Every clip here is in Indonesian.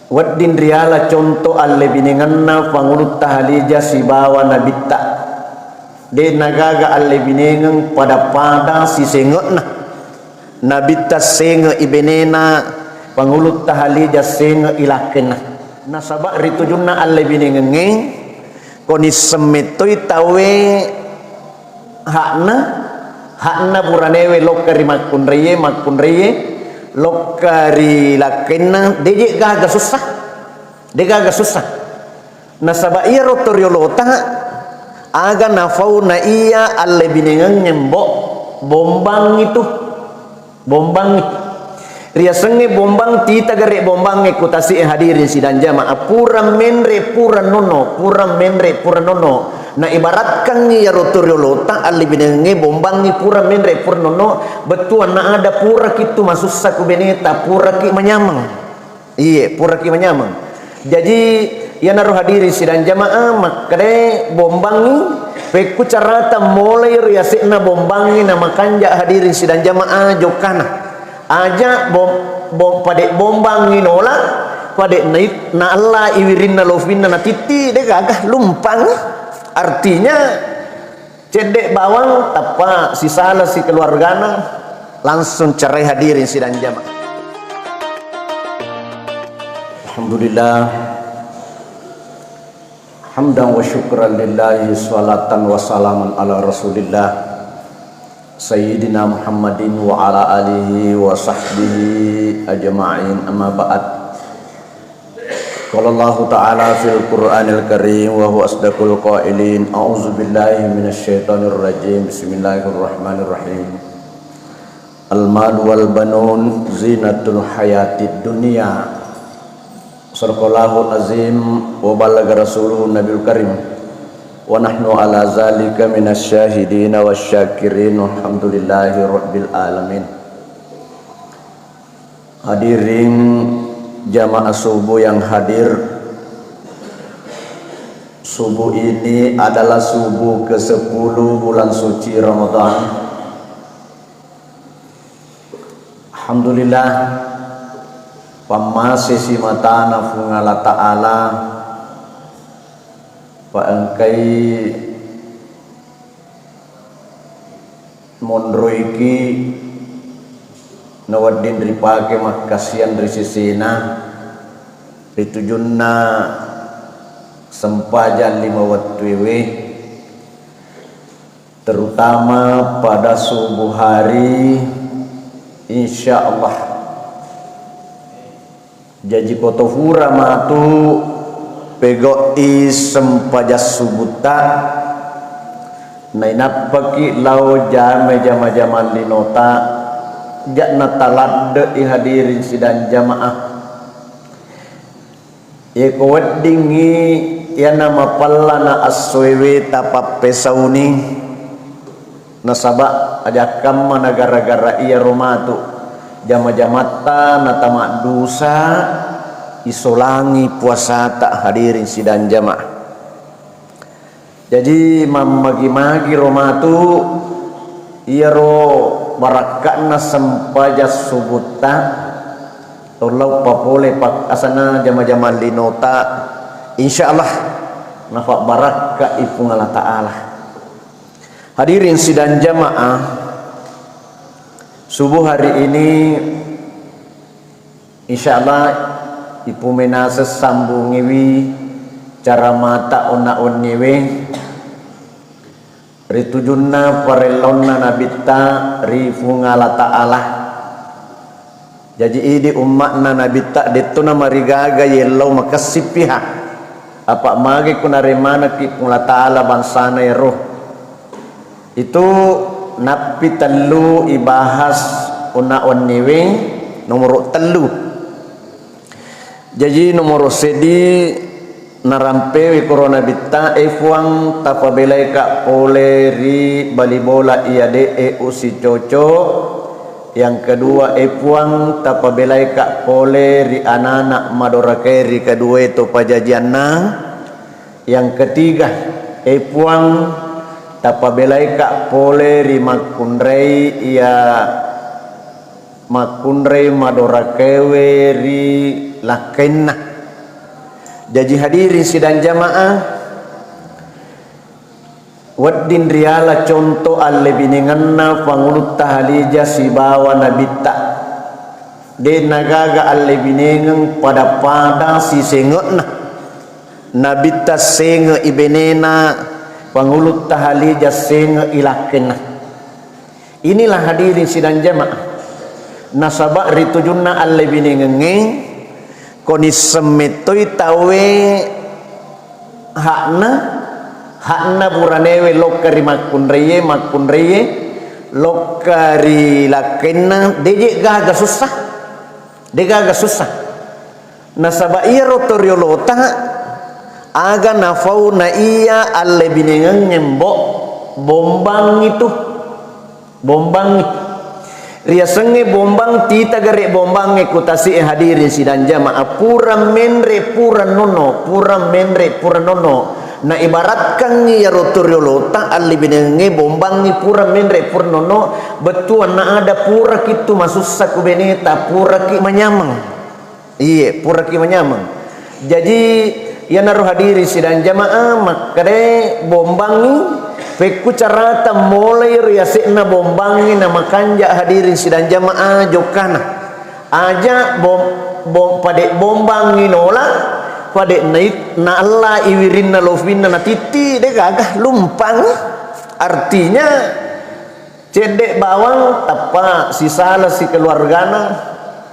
waddin riala contoh alle binenganna pangulut tahalija sibawa nabitta de nagaga alle binengang pada si sengotna nabitta senga ibenena pangulut tahalija senga ilakena nasaba ritujunna alle binengang koni semetoi tawe hakna buranewe lokari makunreye lokari lakena deje gaga susah nasaba iya rotoriolota aga nafau na iya alle binengang nyembok bombang riasenge bombang tita gare bombang ekutasi hadirin sidang jamaah pura menre pura nono na ibaratkan ya rotoriolota alle binengang bombang ni pura menre pura nono betuan na ada pura kitu masussa ku beneta pura ki menyamang pura ki menyamang jadi ya naruh hadirin sidang jamaah makade bombang ni peku carata mulai riasikna bombang ni nama kanja hadirin sidang jamaah jokana aja padek bombang ni nolak padek naik na Allah iwirinna lofinna na titi de gagah lumpang artinya cedek bawang tapa si salah si keluargana langsung cerai hadirin sidang jamaah. Alhamdulillah hamdan wa syukran lillahi salatan wa salaman ala rasulillah Sayyidina Muhammadin wa ala alihi wa sahbihi ajma'in amma ba'd. Qala Allah ta'ala fil Qur'anil Karim wa huwa asdaqul qailin a'udzu billahi minasy syaithanir rajim bismillahirrahmanirrahim. Al-mal wal banun zinatul hayatid dunya. Sadaqallahul azim wa balaga rasuluhu nabiyul karim. Wa nahnu ala zalika minasyahidin wasyakirin walhamdulillahi rabbil alamin. Hadirin jamaah subuh yang hadir, subuh ini adalah subuh ke-10 bulan suci Ramadan. Alhamdulillah pamasisi matana fungala ta'ala paengkai mondroiki nawaddin ripake makasian risisina ditujunna sempajan 5 waktu terutama pada subuh hari insyaallah jaji kotohura matu pegoi sempajas subuta nainapaki lau jama linota jakna talad ihadirin sidang jamaah eko weddingi ya nama pallana aswewe tapap pesauni nasaba ajakam mana gara-gara iya romatu jama-jamata natama dosa isolangi puasa tak hadirin sidang jamaah. Jadi magi-magi romatu iya ro barakatna sempajas subuta tolong papole pak asana jama-jama linota insyaallah nafak barakah ipung Allah Ta'ala. Hadirin sidang jamaah, subuh hari ini insyaallah ipu menase sambungiwi cara mata ona onnewe ritujunna parelonna nabita rifungala ta'ala. Jadi ini umatna nabita detuna marigaga yellow makasipiha apa magi kunaremana ki pula ta'ala bansana roh itu napi telu ibahas ona onnewe nomor telu. Jadi nomor sedi narampe corona bitta efuang tapabelai ka poleri bali bola iade usi coco. Yang kedua efuang tapabelai ka poleri anak madorake kedua itu pajajianna. Yang ketiga efuang tapabelai ka poleri makunrei ia makunrei madorakewe ri lakenna Jadi hadirin sidang jamaah, waddin riala contoh alle bininganna pangulut tahalija si bawa nabita de nagaga alle biningang pada si sengotna nabita senge ibenena pangulut tahalija senge ilakena. Inilah hadirin sidang jamaah nasabak ritujunna alle biningang koni semetoi tawe hakna buranewe lokari makunreye lokari lakena deje gaga susah nasaba iya rotoriolota aga nafau na iya alle binengang nyembok bombang riasenge bombang tita gare bombang ekutasi hadirin sidang jamaah pura menre pura nono na ibaratkan ni ya rotoriolota alli binenge bombang ni pura menre pura nono betul na ada pura kitu masussa ku beneta pura ki manyamang pura ki manyamang. Jadi ya naruh hadirin sidang jamaah makare bombang ni peku carata mulai riasikna bombangi na makanja hadirin sidang jamaah jokana aja pada bombangi nolak pada naik na Allah iwirinna lofinna na titi de gagah lumpang artinya cedek bawang tapa si salah si keluargana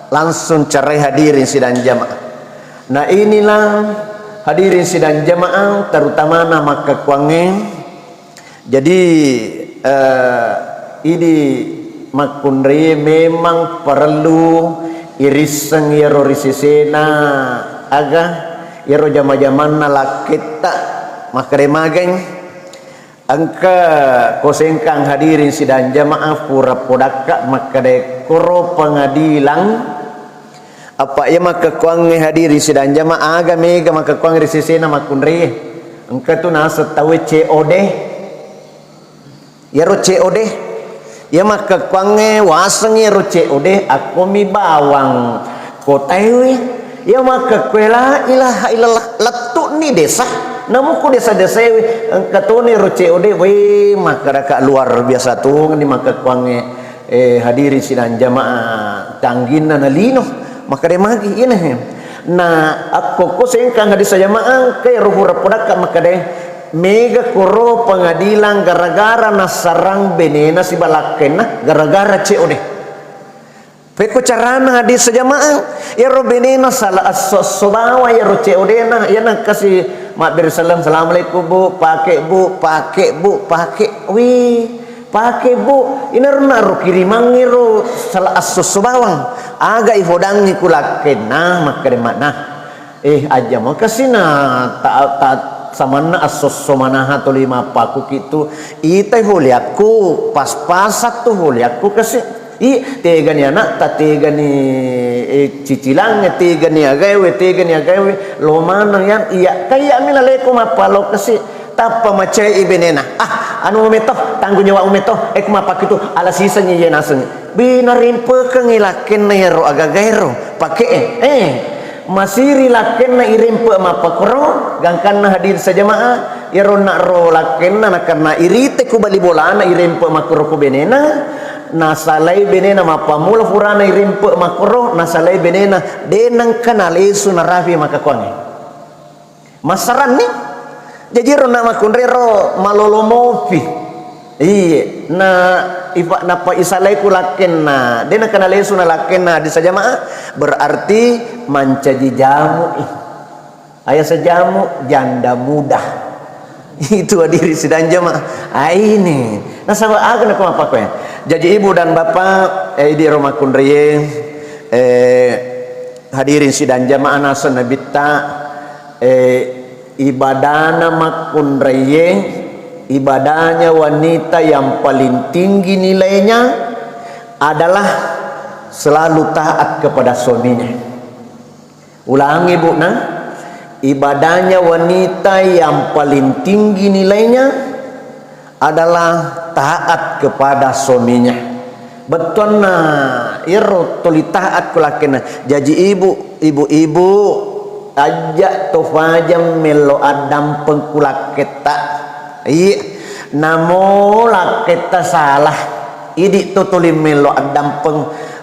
langsung cerai hadirin sidang jamaah. Nah inilah hadirin sidang jamaah terutama nama kekuangan. Jadi ini makunri memang perlu iriseng yaro risisena aga yaro jama-jaman lakita makare mageng angka kosengkang hadirin sidang jamaah pura podaka makade koro pengadilan apa ya maka kuange hadirin sidang jamaah aga mega maka kuang risisena makunri angka tu nasa tawe COD ya ro COD ya maka kuange waseng ya ro COD aku mi bawang kotewi ya maka kuela ilaha illallah letuk ni desa namun ku desa-desa katone ro COD we maka raka luar biasa tu ni maka kuange hadirin sidang jamaah tanggina na lino maka de magi ini na aku ko sengkang hadis jamaah kay ruhura podaka maka de mega koro pengadilan gara-gara nasarang benena si balakena gara-gara COD peko carana hadis jamaah ya ro benena salah sobawa ya ro COD na ya nak kasih mak bersalam assalamualaikum bu pakai wi pakai bu inarna ro kirimangi ro salah sosobawang aga ifodangi kulakena maka de makna aja makasina ta samana asosso manaha to lima paku kitu itai holiaku pas-pasat tu holiaku kasi tega ni anak ta tega ni cicilang tega ni agawe lo mana yang iya kaya milaleko mapalo kasi tapa macai ibenena anu umeto tanggung jawab umeto kumapak itu ala sisa nya yenaseng binarimpe kengilaken na yaro agagairo pake masiri laken na irimpe mapakro gangkan na hadir sajamaah yaro na ro laken na karena irite ku bali bola na irimpe makro ku benena nasalai benena mapamula furana irimpe makro nasalai benena denang kanalesu na rafi makakwangi masaran ni jadi ro na makunrero malolomopi na ifa napa isalai ku laken na dena kanalesu na laken na di sajamaah berarti mancaji jamu ayah sejamu janda muda itu hadiri sidang jamaah ini nasabah aku nak apa kau jadi ibu dan bapak di rumah kunriye hadirin sidang jamaah nasan nabita ibadana makunriye ibadahnya wanita yang paling tinggi nilainya adalah selalu taat kepada suaminya. Ulangi bu ibadahnya wanita yang paling tinggi nilainya adalah taat kepada suaminya. Betul iro toli taat kulakena. Jadi ibu ajak to fajam melo adam pengkulak kita namo laketa salah idi to tuli melo adam peng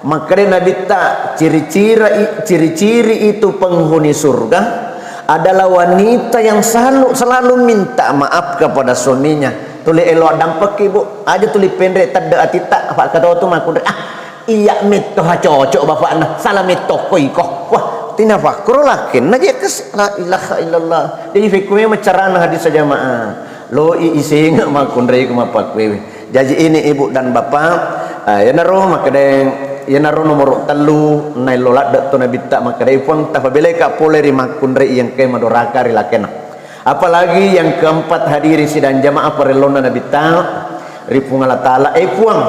makanya nabi ta ciri-ciri itu penghuni surga adalah wanita yang selalu minta maaf kepada suaminya. Tuli elo dampak ibu aja tuli pendek tada atita apa kata tu makun iya mito ha cocok bapak nah salah mito koi kok wah tina fakro lakin naja kes la ilaha illallah jadi fikwe macarana hadis jamaah lo isi nggak makun rei kumapak wewe jadi ini ibu dan bapak ya naruh makadeng ya naruh nomor telu nai lolat dak tu nabi tak makadeng pun tafabele ka poleri makun rei yang ke madoraka rilakena. Apalagi yang keempat hadirin sidang jamaah perelona nabi ta ripungala taala puang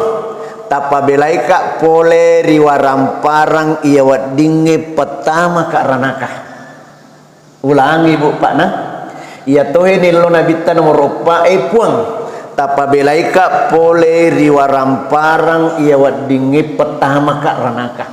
tapabelai ka pole riwaramparang iya wadinge pertama ka ranaka ulangi bu pak nah iya tohe nilo nabi ta nomor opa puang tapabelai ka pole riwaramparang iya wadinge pertama ka ranaka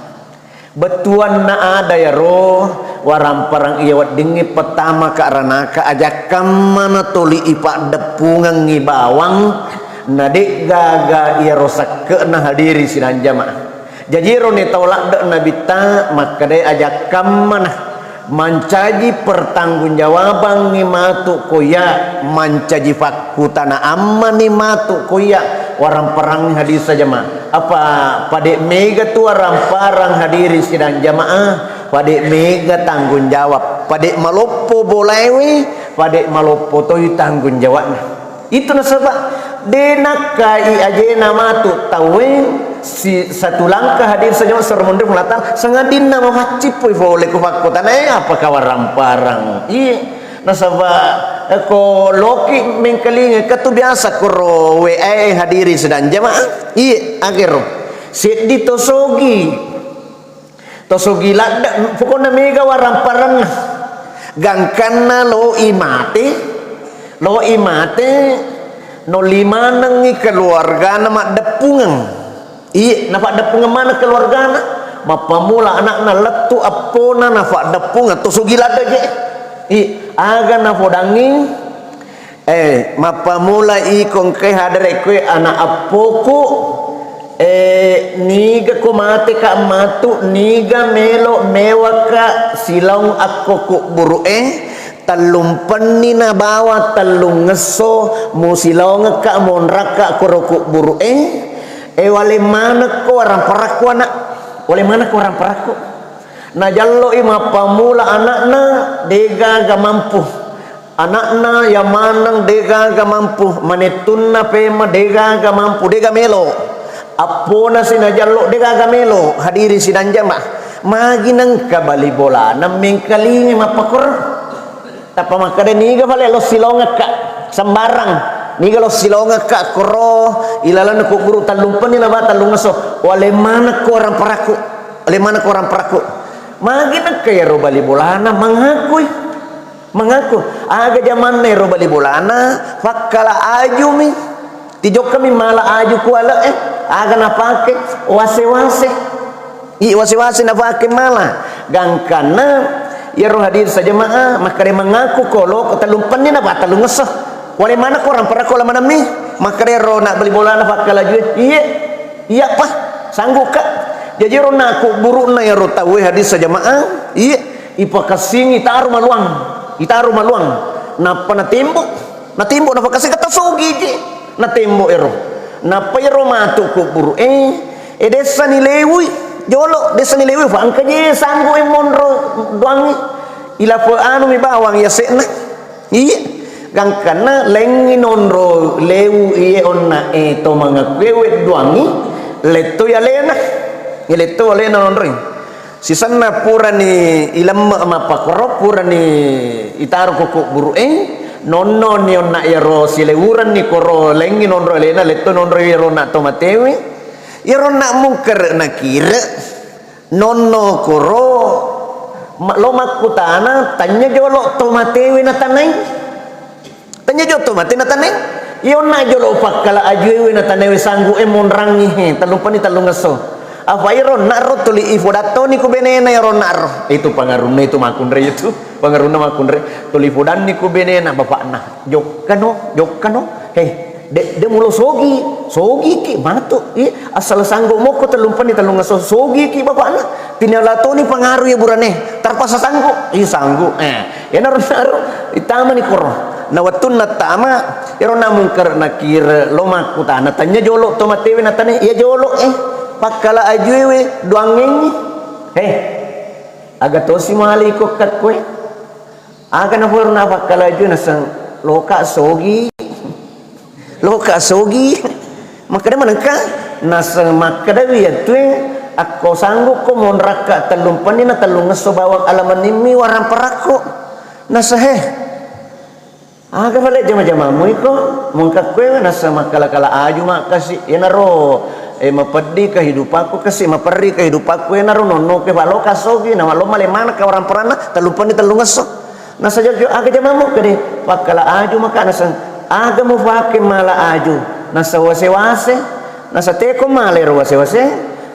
betuan na ada ya roh waram parang iya wadingi pertama ka ranaka aja kamana tuli ipak depungan ngibawang nadik gaga iya rosak ke na hadiri sinan jamaah jadi roni tolak dak nabi ta maka dai aja kamana mancaji pertanggungjawaban ngimatu koya mancaji fakutana amma ni matu koya waram perang hadis jamaah apa pada mega tu waram parang hadiri sidang jamaah pada mega tanggung jawab pada malopo bolewi pada malopo toy tanggung jawabnya itu nasabah denak kai aje nama tu tawe si satu langkah hadir saja sermon melatar sengadin nama wajib boleh ku fakota apa kawaram parang nasabah ko loki mengkelinge katu biasa koro hadiri sedang jamaah akhir sedi tosogi lada pokoknya mega waram parang gangkana lo imate no lima nangi keluarga nama depungan nafak depungan mana keluarga na mapamula anak na letu apona nafak depungan tosogi lada je aga na fodangi mapamula ikong kay hadere kwe anak apoku niga kumate ka matu niga melo mewaka silang ako ku buru talumpan ni na bawa talung ngeso musilaw ka monraka kuruku buru wale mana ko orang paraku anak wale mana ko orang paraku na jallo ima pamula anakna dega ga mampu anakna yang manang dega ga mampu manetunna pema dega ga mampu dega melo apona sinajallo dega ga melo hadirin sidang jamaah maginang kabali bola naming kalingi mapakor tapa makade niga vale lo silonga ka sembarang niga lo silonga ka koro ilalan ku guru talumpan ni naba talungaso wale mana ko orang paraku maginang kaya robali bolana mengaku aga zaman ne robali bolana fakala ajumi tijok kami mala aju kuala aga napake wase-wase na pake mala gangkana ya roh hadir saja maa makare mengaku kolo ketalumpan ni na ba talungeso wale mana ko orang paraku la manami makare ro nak beli bola na fakala ju iya pa sanggup ka jadi ro nak buru na ya ro tawe hadis saja maa ipakasing itaru maluang napa na timbuk na pakasing kata sogi je na timbuk ero napa ero matu ku buru desa ni lewi jolo desa ni lewi fa angka je sanggo monro duangi ila fa anu mi bawang ya sekna gangkana lengi nonro lewu onna to mangakwewe duangi leto ya lena nonro sisanna purani ilam mapakoro purani itaru kuku buru nonno ni onna yaro silewuran ni koro lengi nonro lena leto nonro yaro na tomatewi yaro na mungker na kira nonno koro lo makutana tanya jolo tomatewi na tanay tanya jolo tomate na tanay yon na jolo pakala ajwewi na tanay sanggu monrangi talumpan ni talungaso apa iron naro tuli ifodatoni ku benena iron naro itu pangaruna itu makundre itu pangaruna makundre tuli fodani ku benena bapak nah jokkano de mulo sogi ki matu asal sanggo moko telumpan telung sogi ki bapak nah tinalatoni pangaruh ya burane tarpasa sanggo sanggo ya naro itama ni koro na watun na tama ero namun karena kira loma kutana tanya jolo tomatewe na tane ya jolo pakala ajwewe duangeng aga tosi mali ko kakwe aga na forna pakala ajwe na sang loka sogi makada manangka nasa makada wiya tuwe ako sanggup ko monraka talumpani na talungaso bawang alaman nimi warang parako nasa aga balik jama-jama mo iko mungkak kwe nasa makala-kala aju makasi yanaro mapadi kehidupanku kasi mapari kehidupanku yanaro nono ke balo kasogi na malo malemana ka orang perana talupani talungaso nasa jojo aga jama mo kade pakala aju maka nasa aga mo fake mala aju nasa wase-wase nasa teko malero wase-wase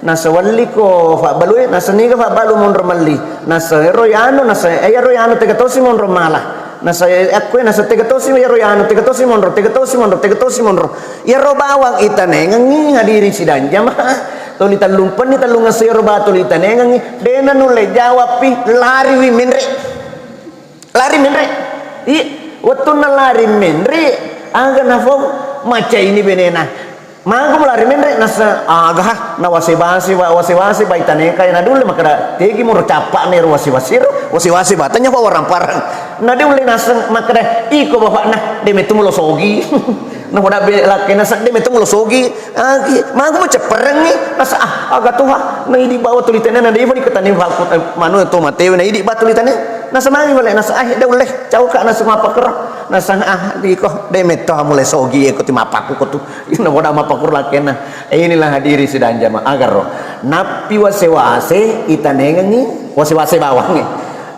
nasa wali ko fa balue nasa niga fa balu mon romali nasa royano nasa royano tegatosi mon romala nasa aku nasa tegatosi monro ya ro bawang itane ngangi hadiri sidanja mah toli talumpan ni talunga sayro ba toli itane ngangi dena nule jawab pi lari menre watun na lari menre aga nafo maca ini benena mago lari menre nasa aga na wasi-wasi baitane kay na dulu makara tegi mo capa ne wasi-wasi batanya pa orang parang na dulu nasa makara iko bapak na de metumulo sogi na wala laki nasa de metumulo sogi agi mago mo caparang ni nasa aga tuha na idi bawa tulitane na de ifo dikatani manu to mateo na idi ba tulitane nasa mangi wala nasa dulu jauh ka nasa mapakero nasa di ko de meto mulai sogi ko ti mapaku ko tu ina wala mapakur lakena inilah hadiri sidang jama agar napi wase-wase itanengi wase-wase bawang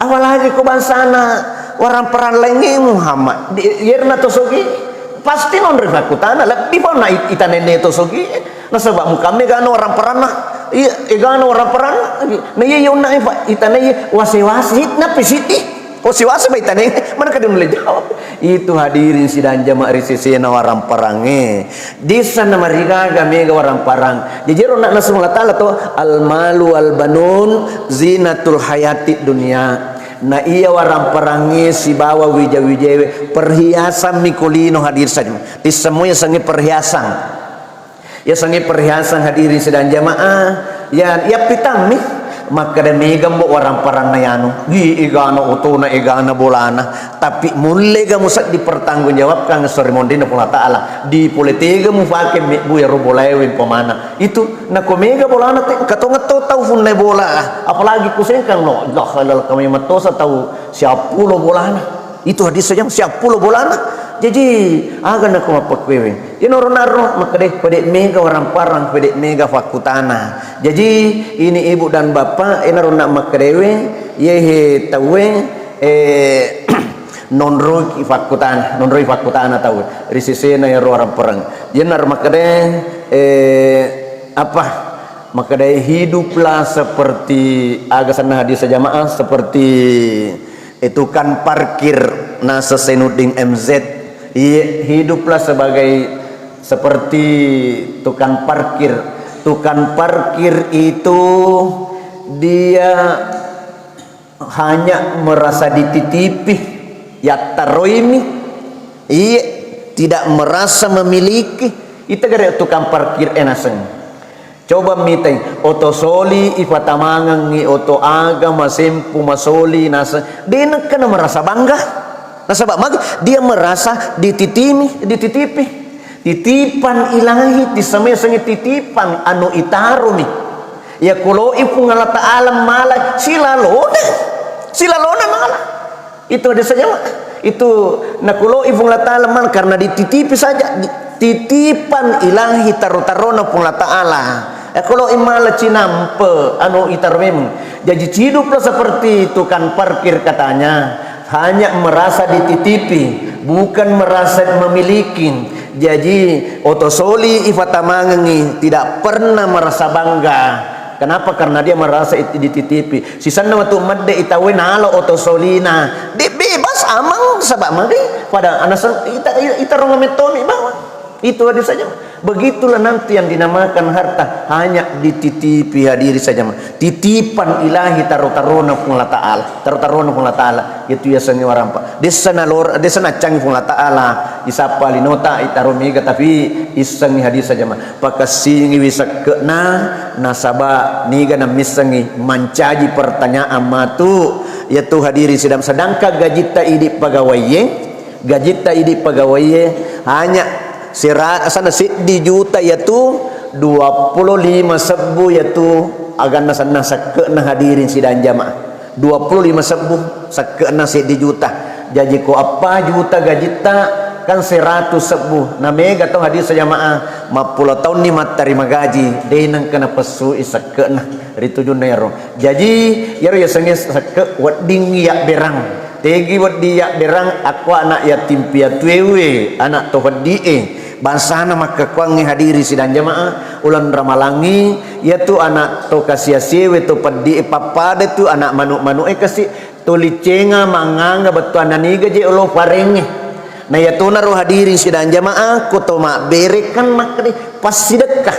awalagi ko bansana orang peran lengi Muhammad yerna to sogi pasti non refakutana lebih pun na itanene to sogi nasa ba mukame gano orang peran gano orang peran na yung na itanene wase-wase na pisiti wase-wase ba itanene mana kadun le jawab itu hadirin sidang jama risisena warang parange di sana mariga gamega warang parang jejero nak nasung latala to al malu al banun zinatul hayati dunia na iya warang parange si bawa wija-wijewe perhiasan mikulino hadir saja di semua sangi perhiasan hadirin sedang jamaah ya pitami maka dan mega mo orang parang na yano igana utuna igana bolana tapi mulai kamu sak dipertanggungjawabkan sorry mondina pula taala di politika mu fake bu ya robolewin pemana itu na komega bolana katong tahu funle bola apalagi kusengkang no lah halal kami matosa tahu siapa pulo bolana itu hadis saja siapa pulo bolana jadi aga na kuma pakwewe inoro-naro makade pede mega orang parang pede mega fakutana jadi ini ibu dan bapak inoro nak makadewe yehe tawe nonroi fakutana tahu risisena ya orang parang yenar makade apa makade hiduplah seperti aga sana hadis jamaah seperti itu kan parkir nasa Senudin MZ hiduplah seperti tukang parkir itu dia hanya merasa dititipi ya taroimi tidak merasa memiliki itu gara tukang parkir enaseng coba mitay oto soli ifatamangang ni oto aga masempu masoli nasa dia nak merasa bangga nasabak dia merasa dititipi titipan ilahi disamay-samay titipan anu itarumi ya kulo ipu ngalata alam malay silalona malah itu ada saja itu nakulo ipu ngalata alam malay karena dititipi saja titipan ilahi taro-tarona pun lata Allah kalau imala cinampe anu itarumim jadi hiduplah seperti tukang parkir katanya hanya merasa dititipi bukan merasa memiliki jadi otosoli ifatamangi tidak pernah merasa bangga Kenapa? Karena dia merasa itu dititipi. Si sana waktu madde itawe nalo otosolina. Dia bebas amang sabak mari pada anak ita ronga metoni bawa. Itu hadis saja. Begitulah nanti yang dinamakan harta hanya dititipi hadiri saja. Titipan ilahi tarutarona pun la ta'ala. Tarutarona pun la ta'ala. Itu ya sangi warampa. Desa na canggih pun la ta'ala. Isapa linota itaromiga tapi isangi hadis saja. Pakasingi bisa kena nasaba niga na misangi mancaji pertanyaan matu. Yaitu hadiri sedangkan gajita idi pegawaiye hanya sana di juta yaitu 25 sebu yaitu agana sana sakena hadirin sidang jamaah 25 sebu sakena di juta jadi ko apa juta gajita kan 100 sebu na mega tong hadis jamaah 50 tahun ni matari magaji denang kena pesu isakena ritu junero jadi yaro ya sange sak wading ya berang tegi wadi ya berang aku anak yatim piatu wewe anak to die bansana maka kuangi hadiri sidang jamaah ulan ramalangi yaitu anak to kasiasewe to padi papada tu anak manuk-manuk kasih tuli cenga manganga betu ananiga je ulo parenge na yaitu naru hadiri sidang jamaah ko to mak berekan makri pas sedekah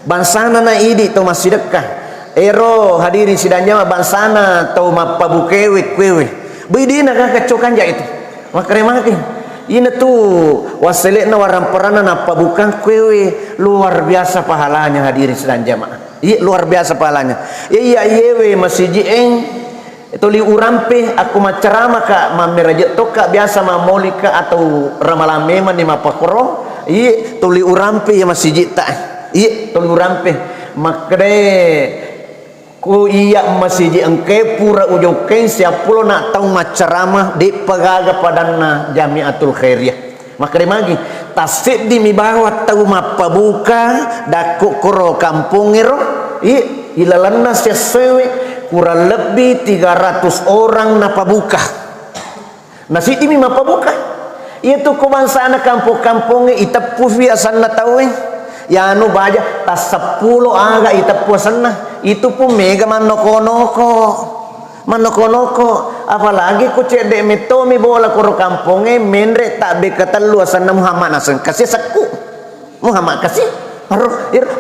bansana na idi to mas sedekah ero hadiri sidang jamaah bansana to mak pabukewe kwewe bidina kakacokan ja itu makre makin ini tuh waselekna waramparana napa bukan kwewe luar biasa pahalanya hadirin sedang jamaah. Iya luar biasa pahalanya. Iya yewe masih jieng itu li urampe aku macerama ka mamerajet toka biasa mamolika atau ramalame mani mapakoro. Iya tuli urampe ya masih jita. Iya tuli urampe makre ku iya masih engke pura ujung ken siapulo nak tahu macarama di pagaga padanna Jamiatul Khairiyah maka magi tasik di mi bawa tahu mapa buka daku koro kampung ero ilalanna sesewe kurang lebih 300 orang napa buka nasi di mi mapa buka itu kubangsa anak kampung-kampungnya itapu biasana tahu ya anu baja tas 10 aga itapu sana itu pun mega manoko-noko apalagi ku cedek metomi bola koro kampungnya menre tak bekatalu asana Muhammad nasan kasih saku Muhammad kasih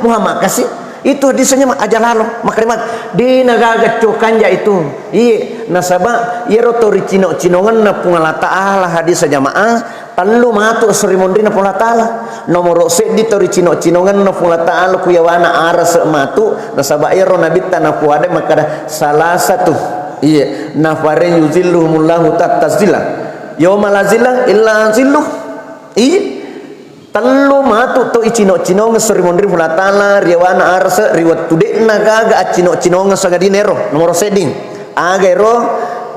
Muhammad kasih itu disanya aja lalu makrimat di nagaga cokanja itu iya nasaba yero tori cinongan na pungala ta'ala hadis jamaah perlu matu serimondri na pungala ta'ala nomor di tori cinongan na pungala ta'ala kuyawana aras matu nasaba yero nabita na puade maka salah satu iya nafare yuzilluhumullahu tattazillah yawma la zillah illa zilluh iya telu matu to icino-cino ngeserimondri fulatala riwana arsa riwat tude nagaga acino-cino ngesagadinero nomor seding agero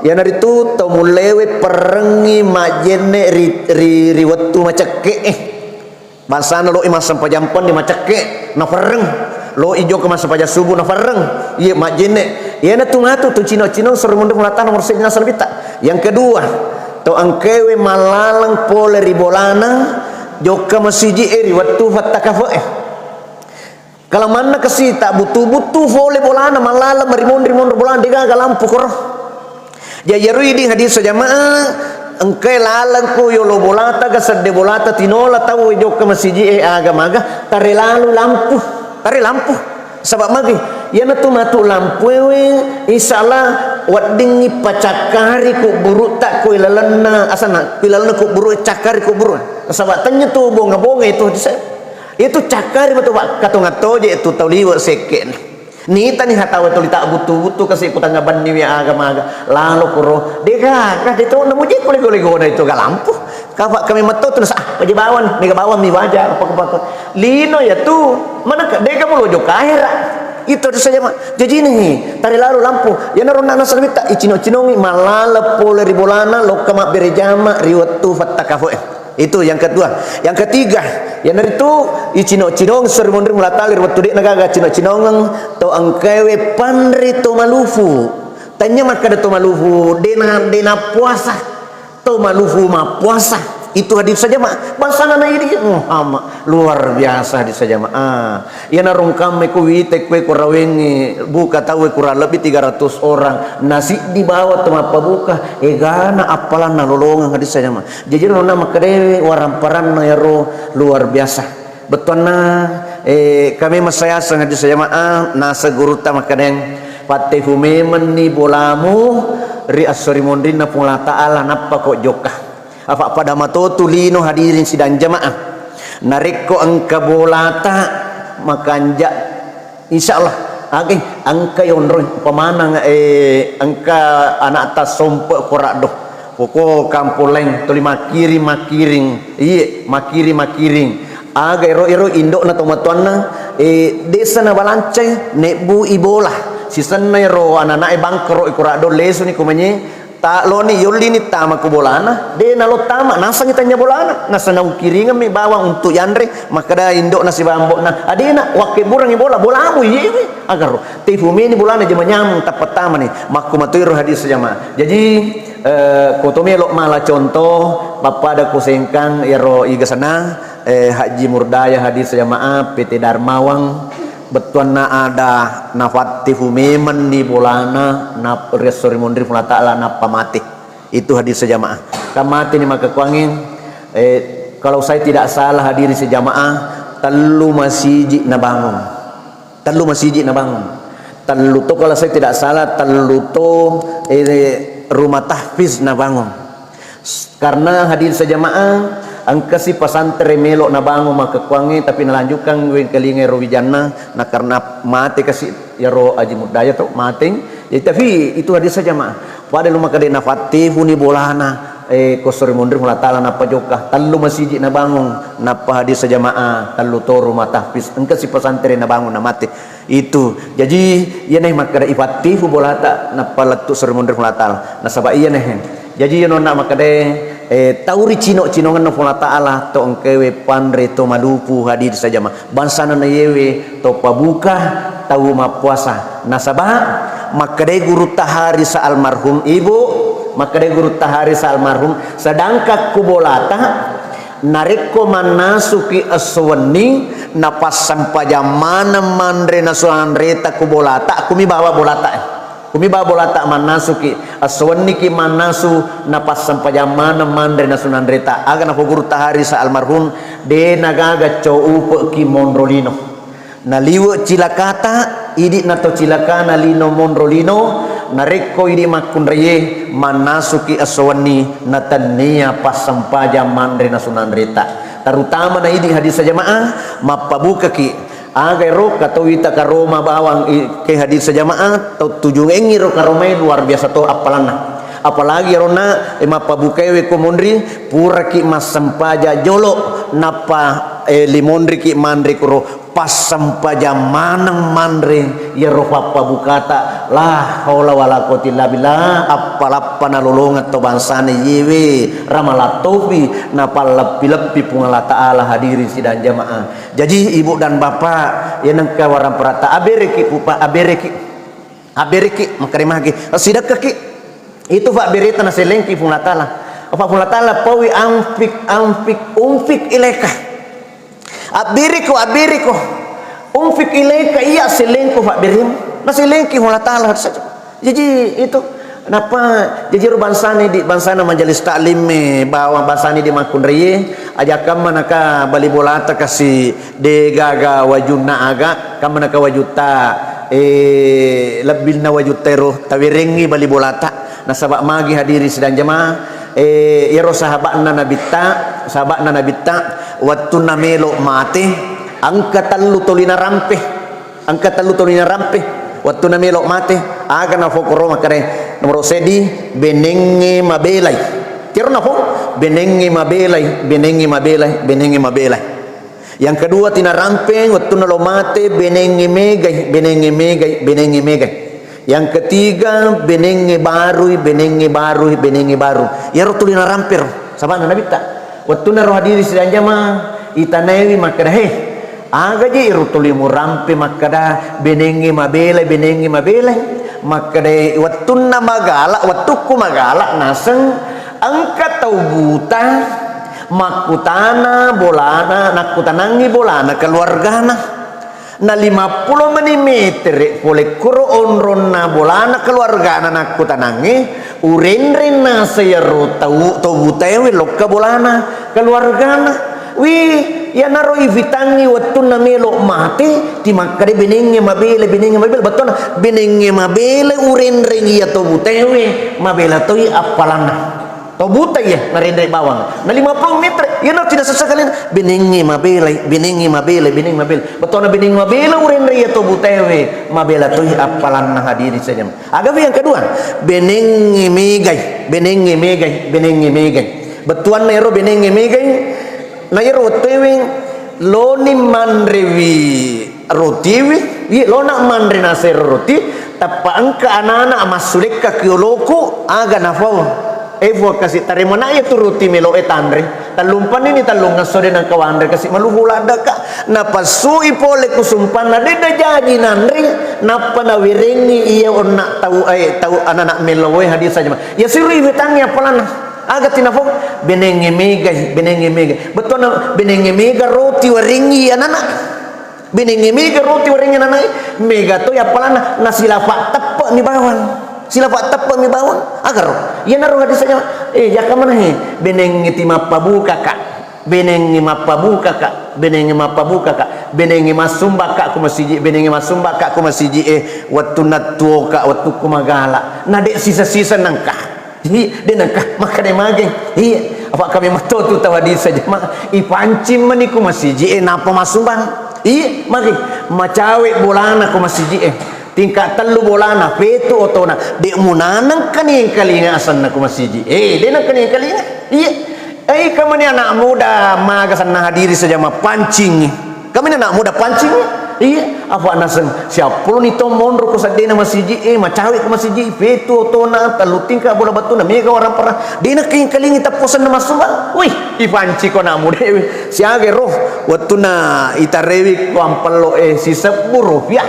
yana ritu to mulewe perengi majene riwat tu macake basana lo imas sampajampon di macake na pereng lo ijo ke masa paja subuh na pereng iya majene yana tu matu to cino-cino serimondri fulatala nomor seding nasarbita yang kedua to angkewe malalang pole ribolana joka masih eri waktu fatakafa kalau mana kasih tak butuh boleh bolana malala marimon bolan diga lampu kor jajaru ini hadis jamaah engkai lalang ko yolo bolata gasade bolata tinola tahu joka masih agama tare lalu tare lampu sebab magi yana tu matu lampu insyaallah wadingi pacakari ku buruk tak ku ilalana asana ilalana ku buruk cakari ku buruk sebab tanya tu bonga-bonga itu cakari betul pak katung-katung je itu tauliwa seken ni tani hatawa tu tak butuh kasih putang ngaban ni agama lalu kuro dega kah itu nemu je kole-kole itu ga lampu kami metu terus bagi bawan mega bawan mi wajar apa lino ya tu mana dega mau lojo kahira itu saja mak jadi nih tari lalu lampu ya narona nasabita icino-cinongi malala pole ribolana lokama berejama riwatu fatakafu itu yang kedua yang ketiga yang dari itu icino-cinong sermondri mulatali riwatu dek nagaga cino-cinong to angkewe pandri to malufu tanya maka to malufu dena puasa to malufu ma puasa Itu hadis saja mak bahasa nana ini Muhammad luar biasa hadis saja mak ya narung kami ku wite kue kurawengi buka tahu kurang lebih 300 orang nasi dibawa tema pabuka gana apalan nalolongan hadis saja mak jadi nona makadewe waramparan na yaro luar biasa betul na kami masaya sang hadis saja mak nasa guru tamakadeng patihu memen ni bolamu ri asori mondrin na pula ta'ala napa kok jokah apa pada mato tulino hadirin sidang jamaah nariko angka bolata makanja insyaallah age angka yonro pemana angka anak atas sompe korak doh poko kampoleng tuli makiring iya makiring aga ero indok na tomatuanna desa na balancay nebu ibola sisan na ero anak bangkro korak doh leso ni kumanye tak loni yoli ni tama ku bolana de nalo tama nasa ngitanya bolana nasa na ukiringan mi bawa untuk yandre maka da indok nasi bambok na adena wake burang bola bolamu yewe agar tifu meni bolana je manyam tapatama ni maku matuiro hadis jama jadi kotome lo mala contoh bapada kusengkang ero igasana Haji Murdaya hadis jamaah PT Darmawang betuan na ada nafati humeman di bolana na resori mondri pula ta'ala na pamati itu hadis sejamaah kamati ni maka kuangin kalau saya tidak salah hadiri sejamaah telu masjid na bangun telu to kalau saya tidak salah telu to rumah tahfiz na bangun karena hadir sejamaah angka si pesantren melok na bangun maka kuangi tapi nalanjutkan wen kelinge rowijana na karena mati kasih ya ro Haji Murdaya tu mati ya tapi itu hadis saja mah pada lumah kade na fatihu ni bolana kosori mondri mula ta'ala na pajokah talu masjid na bangun na hadis saja mah talu to rumah tahfiz angka si pesantren na bangun na mati itu jadi ia nih maka ifatihu bolata na palatu sori mondri mula ta'ala na sabab ia nih jadi nona maka tauri cinongan na pula ta'ala to engkewe pandre to malupu hadir saja mah bansana na yewe to pabuka tahu ma puasa nasabah maka guru tahari sa almarhum ibu maka guru tahari sa almarhum sedangkan kubolata nariko manasuki aswani napas sampajamana mandre nasuan reta kubolata kumi bawa bolata manasuki aswani ki manasu napas sampajamana mandre nasunan reta aga na guru tahari sa almarhum de nagaga choupe ki mondrolino naliwe cilakata idi nato cilaka nalino mondrolino nareko idi makunreye manasuki aswani natania pas sampaja mandre nasunan reta terutama na idi hadis jamaah mapabuka ki aga ro katawita ka Roma bawang ke hadis jamaah tujuh engi ro ka Roma luar biasa to apalagi rona mapabukewe ko mondri pura ki masampaja jolo napa limondri ki mandri kuro pas sampaja manang mandre ya ro papabukata lah haula wala quwwata illa billah apalappa nalolongat to bansane yewe ramalatofi napal lepi-lepi pungala ta'ala hadiri sidang jamaah jadi ibu dan bapak ya nang kawaran perata abereki pupa abereki makarimagi sidak ki itu pak berita na selengki pungala ta'ala apa pungala ta'ala pawi umfik ileka abiriku umfik ilaika iya selengku pak berim na selengki hula ta'ala saja jadi itu kenapa jadi bansani di bansana majelis taklim bawa bansani di makunriye ajakam manaka bali bolata kasih de gaga wajuna aga kam manaka wajuta lebih na wajutero tawirengi bali bolata nasabak magi hadiri sidang jamaah iro sahabatna nabitta waktu namelo mate angka talu tolina rampe waktu namelo mate aga na fokoro makare nomor sedi benenge mabelai tiro na fok benenge mabelai yang kedua tina rampe waktu nalo mate benenge megai yang ketiga benenge baru ya rotulina rampir sabana nabita waktu naro hadiri sidang jamaah itanewi makada aga je rotulimu rampe makada benenge mabelai makada waktu na magala waktu ku magala naseng angka tau buta makutana bolana nakutanangi bolana keluargana na 50 mm boleh kuro onronna bolana keluargana nakutanangi urenren na sayaro tawu tewe lokka bolana keluargana wi ya naro ivitangi wattu na melo mate ti makkade benenge mabele betul benenge mabele urenren ya tawu tewe mabela toi apalana tobuta ya narendai bawang na 50 meter ya na tidak sesekali benengi mabele betul na benengi mabele urendai ya tobutewe mabela tuh apalan na hadiri saja. Agak yang kedua benengi megai betuan na ero benengi megai na ero tewe loni mandrewi rotiwi iya lona mandre na ser roti tapang ka anana amasulik ka kioloku aga nafau evo kasih tarimo na itu ruti melo etandre talumpan ini talung ngasode ng kawandre kasih maluhulada ka napasu ipole kusumpan na deda jadi nandre napanawirengi iya onna tahu tahu anak melowe hadis saja ya siru ibetangnya pelan agak tinafok benenge mega betul na benenge mega roti waringi anak benenge mega roti waringi anak mega to ya pelan na silafak tepe ni bawang silafak tepe mi bawang agar ya naruh hadis saja ya kamana he beneng mapabuka kak beneng mapabuka kak beneng masumba kak kumasiji beneng masumba kak kumasiji waktu natuo kak waktu kumagala nadek sisa-sisa nangkah de nangkah maka de mageng iya apa kami matotu tahu hadis saja mak ipancim mani kumasiji napa masumbang iya magi macawe bolana kumasiji tingkat telu bolana petu otona dek munanang kani kalinga asan na kumasiji dena kani kalinga iya kami ni anak muda magasan na hadiri saja ma pancing kami ni anak muda pancing iya apa naseng siapa ni tomon ruko sadena masiji macawe kumasiji petu otona telu tingkat bola batu na mega orang parah dena kani kalinga taposan na masumba wih ipanci ko na muda siage roh waktu na itarewi ko ampelo sisa buruh ya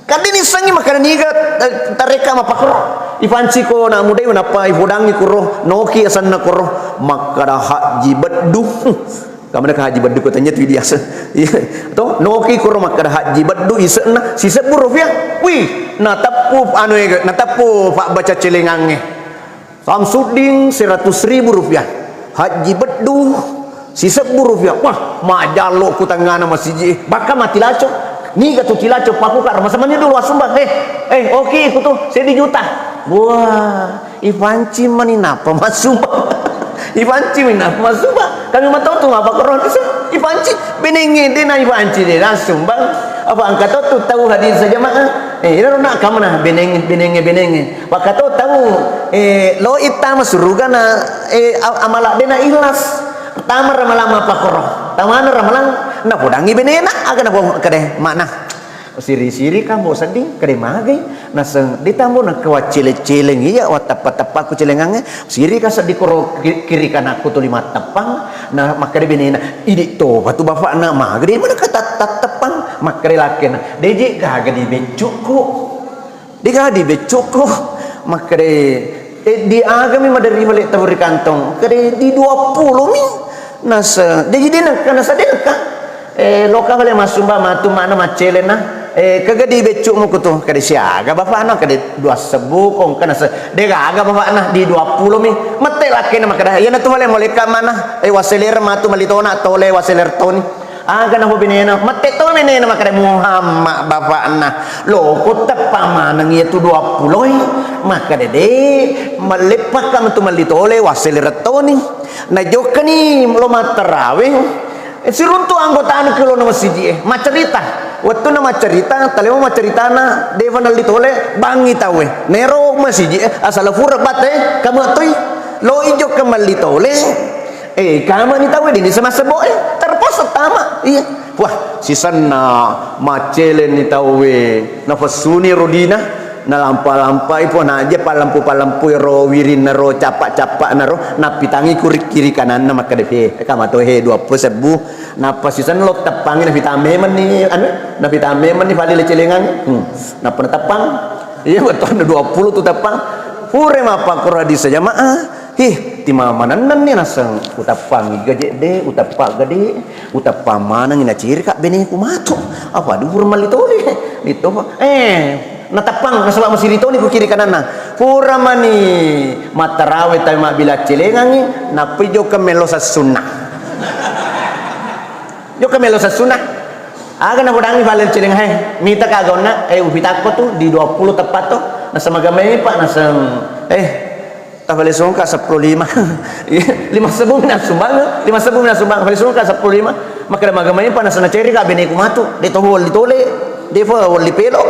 kadini sangi makanan niga tareka mapakro ifanci ko na mudai napa ibudangi kuro noki asan na kuro makara haji beddu kamana ka haji beddu ko tanya tu dia to noki kuro makara haji beddu isena sisa buruf ya wih na tapu anu na tapu pak baca celengange Samsudin 100.000 rupiah haji beddu sisa buruf ya wah majalo ku tangana masiji baka mati laco ni katu cilaco paku kar masamanya dulu asumbang oke aku tuh saya juta wah ifanci mani napa masumbang ifanci mani napa masumbang kami mau tahu tuh apa koron bisa ifanci benenge dena ifanci dena sumbang apa angkat tuh tahu hadis saja mah ini nak kamana benenge maka tahu lo itama surugana amala dena ikhlas tamar ramalang apa koron tamana ramalang na podangi benena aga na kade mana siri-siri kamu sedih kade magai na seng ditambo na kawa cile-cileng iya wa tapa-tapa ku cilengange siri ka sedih koro kiri kana aku tu 5 tepang na makade benena idi to batu bapak na magri mana kata tepang makade laken deje gaga di becuku makade di agami madari balik taburi kantong kade di 20 mi nasa deje dina kana sadeka loka bale masumba matu mana macelena kaga di becuk mo kuto kade siaga bapak na kade 2 sebu kong kana dega aga bapak na di 20 mi mate laki na makada yana tu bale moleka mana waseler matu malitona tole waseler toni aga na binena mate to binena makada Muhammad bapak na loko tapama nang itu 20 makade de malepak kam tu malitole waseler toni na jokani lo matarawe siruntu anggota anak kilo nama siji macerita waktu nama cerita talemo maceritana devan ditole bangi tawe nero masiji asal fura bate kamu toy lo ijo kembali tole kamu ni tawe dini sama sebo terpaksa tama iya wah sisana macele ni tawe nafasuni rodina na lampa-lampa ipo na aja palampu ro wirin ro capak-capak naro napitangi kiri kanan na makade kama to 20 sebu na pasisan lo tepangi na vitamin ni anu na vitamin ni vali celengan na penetapang iya betul 20 tu tepang pure mapa quradi saja tima mananan ni nasang utapang gaje de utapa gade utapa mana ngina ciri kak bene kumato apa duhur malito itu natapang nasaba masih dito ni ku kiri kanan na pura mani matarawe tayo mabila cilengangi napijo kamelo sa sunnah jo kamelo sa sunnah aga na budangi valel cileng hai mita kagaw na upitak ko tu di 20 tepat to nasa magamay pa nasa tafalisong ka 15 5 sabong na sumbang 5 sabong na sumbang tafalisong ka 15 maka magamay pa nasa na ceri ka bene kumato dito wol ditole defa wol dipelo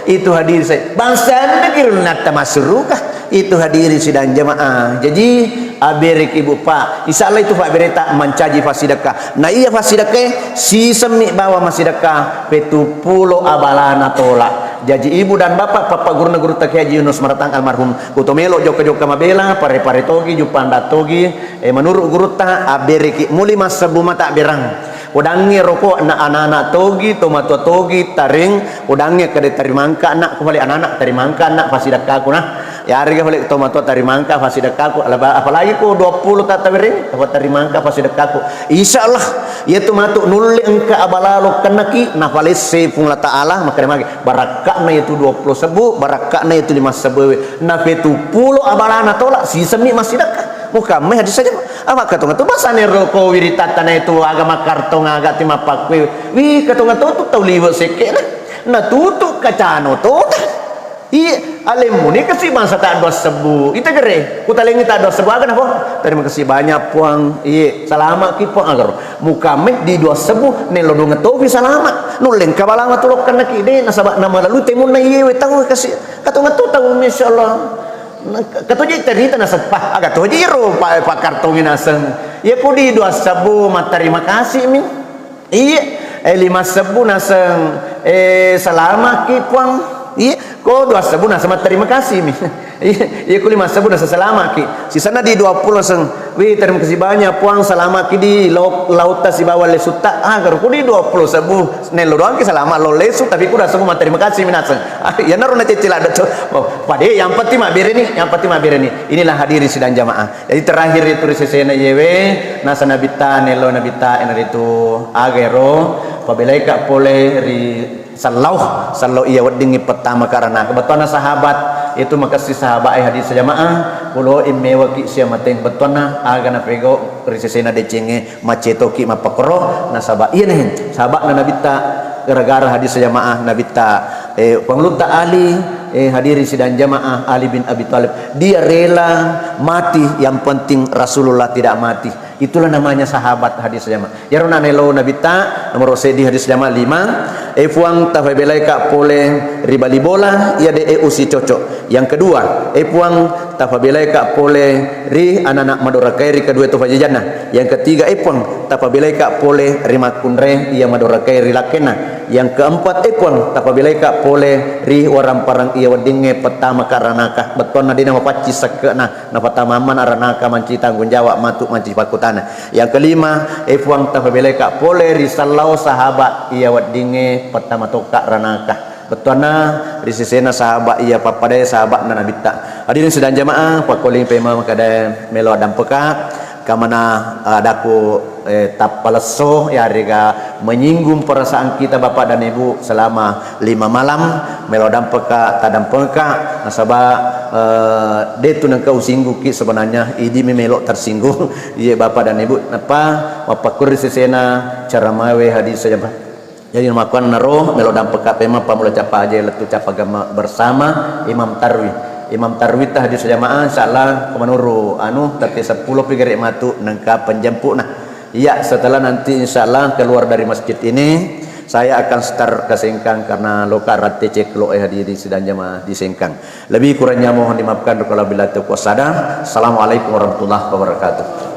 itu hadir saya bangsa negeri nata masrukah itu hadirin sidang jamaah jadi aberek ibu pak insyaallah itu pak berita mencaji fasidakah nah iya fasidakah si semi bawa masidakah petupulo abalana tolak jadi ibu dan bapak papa guru tak Haji Yunus Maratang almarhum kutomelo joka mabela pare togi jupanda togi menurut guru ta aberek muli mas sebu mata berang udangi rokok anak-anak togi tomato togi taring udangi kada tarimangka anak kembali anak-anak tarimangka anak fasidakah aku nah ya harga balik tomato tarimangka fasidakah aku apalagi ku 20 tatawiring dapat tarimangka fasidakah aku insyaallah ya tomato nulli engka abalalo kanaki nafalis sepung la taala maka magi barakakna itu 20 sebu barakakna itu 5 sebu na petu pulo abalana tolak sisemi masidakah muka meh hadis saja apa katung tu bahasa ni roko wiritata na itu agama kartong agak timah pakwe wi katung tu tau liwa seke na tutu kacano tu alemu ni kasih bangsa tak ada sebu kita gere kutalengi tak ada sebu agan apa terima kasih banyak puang selamat ki puang agar muka meh di 2 sebu ne lodo ngetovi selamat nuleng kabalang tulok kana ki de nasaba nama lalu temun na we tahu kasih katung tu tahu insyaallah katu je cerita na sepah agak tu jiro pak kartongin aseng ya ku di 2 sebu terima kasih min 5 sebu naseng selamat ki puang ko 2 sebu na sama terima kasih mi ku 5 sebu na selamat ki sisana di 20 seng wi terima kasih banyak puang selamat ki di lauta si bawah lesuta agar ku di 20 sebu nelo doang ki selamat lo lesu tapi ku dah sebu terima kasih minaseng ya naru na cicil ada tu pade yang penting mak bireni inilah hadirin sidang jamaah jadi terakhir itu risesena yewe nasa nabita nelo nabita enar itu agero pabelai ka pole ri sallau iya weddingi pertama karena kebetulan sahabat itu makasih sahabat hadis jamaah pulo imewa ki sia mateng betona aga na pego risesena decenge maceto ki mapakro nasaba iya nih sahabat na nabita gara-gara hadis jamaah nabita penglunta Ali hadirin sidang jamaah Ali bin Abi Thalib dia rela mati yang penting Rasulullah tidak mati itulah namanya sahabat hadis jamaah yaruna nelo nabita nomor sedi hadis jamaah 5 puang tafabelai ka pole ribali bola ia de usi cocok yang kedua puang tafabelai ka pole ri anak madora kairi kedua tu fajijana yang ketiga puang tafabelai ka pole rimat kunre ia madora kairi lakena yang keempat puang tafabelai ka pole ri warang parang ia wadinge pertama karanaka beton na dina mapaci sakena na patamaman aranaka manci tanggung jawab matuk manci pakutana yang kelima puang tafabelai ka pole ri sallau sahabat ia wadinge pertama toka ranaka betona risisena sahabat ia papada sahabat na nabita hadirin sedang jamaah pakoling pema makada melo adam peka kamana adaku tapaleso ya rega menyinggung perasaan kita bapak dan ibu selama 5 malam melo adam peka tadam peka nasaba detu nang kau singguki sebenarnya idi memelo tersinggung iya bapak dan ibu apa wapakur risisena cara mawe hadis saja jadi makan naro melo dam peka pema pamula capa aja letu capa gama bersama Imam Tarwih tah hadis jamaah insyaallah menuru tati 10 pigari matu nangka penjemput nah iya setelah nanti insyaallah keluar dari masjid ini saya akan start ke Sengkang karena loka rate cek lo hadirin sidang jamaah di Sengkang lebih kurangnya mohon dimaafkan kalau bila teu kuasa. Assalamualaikum warahmatullahi wabarakatuh.